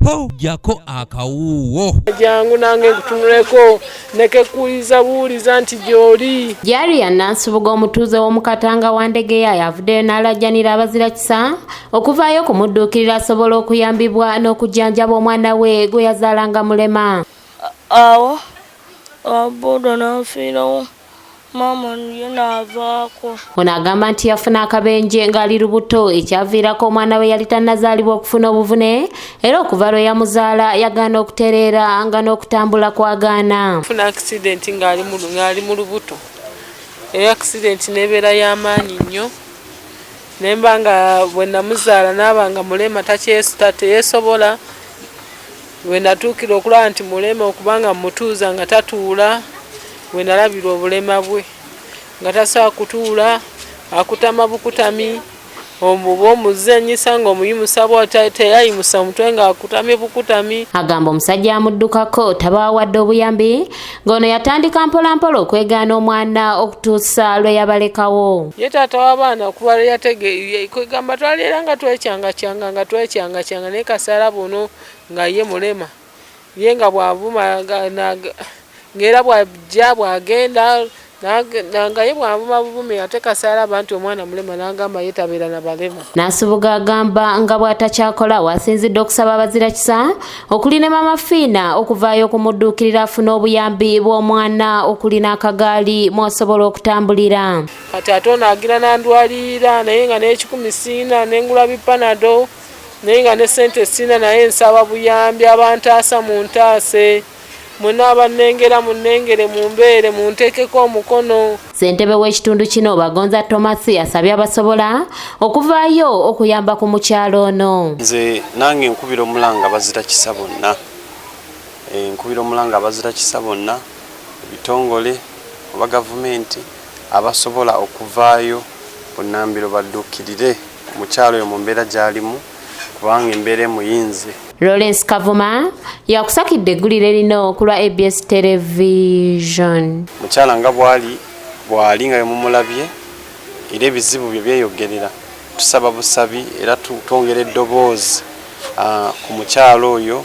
po jako akawuwo jangu nange kutunuleko neke kuliza buuliza nti gyoli. Jari Nansubuga omutuuze w'omukatanga wa Ndegeya yavuddeyo n'alajjanira abazira kisa okuvaayo kumudduukirira asobola okuyambibwa n'okujjanjaba omwana we gwe yazaalanga mulema. Awo abudo n'afiirawo mama ye n'avaako. Ono agamba nti yafuna akabenje ng'ali lubuto ekyaviirako omwana we yali tannazaalibwa okufuna obuvune era okuva lwe yamuzaala yagaana okutereera nga n'okutambula kwagaana. Funa accident ng'ali mu lubuto era accident n'ebeera y'amaanyi nnyo nemba nga bwe namuzaala n'abanga mulema teyeesobola bwe natuukira okulaba nti mulema okubanga mutuuza nga tatuula bwe nalabira obulema bwe nga tasobola kutuula akutama bukutami omuba omuzanyisa ng'omuyimusa bw'ata teyayimusa omutwe ng'akutamye bukutami. Agamba omusajja amuddukako tabawadde obuyambi ng'ono yatandika mpolampola okwegaana omwana okutuusa lwe yabalekawo. Ye taata w'abaana okuba lwe yategeera kwegamba twali era nga twecyanga naye kasaala buno nga ye mulema ye nga bw'avuma ng'era bw'ajja bw'agenda nga ye bw'avuma buvume ate kasaala abantu omwana mulema n'agamba ye tabeera na balema. Nansubuga agamba nga bw'atakyakola wasinzidde okusaba abazira kisa okuli ne Mama Fiina okuvaayo okumudduukirira afune obuyambi bw'omwana okuli n'akagaali mw'asobola okutambulira. Kati ate ono agira n'andwalirira naye nga n'ekikumi siina n'engula bipanado naye nga ne ssente siina naye nsaba buyambi abantaasa muntaase mwena abannengera munnengere mumbeere munteekeko omukono. Ssentebe w'ekitundu kino Bagonza Thomas asabye abasobola okuvaayo okuyamba ku mukyalo ono. Nze nange nkubira omulanga abazira kisa bonna ebitongole oba gavumenti abasobola okuvaayo bunnambiro badduukirire omukyalo oyo mu mbeera gy'alimu kubanga embeera emuyinze. Lawrence Kavuma yakusakidde eggulire lino ku lwa ABS Television. Mukyala nga bwali nga mumulabye era ebizibu bye byeyogerera tusaba busabi era twongera eddoboozi ku mukyalo oyo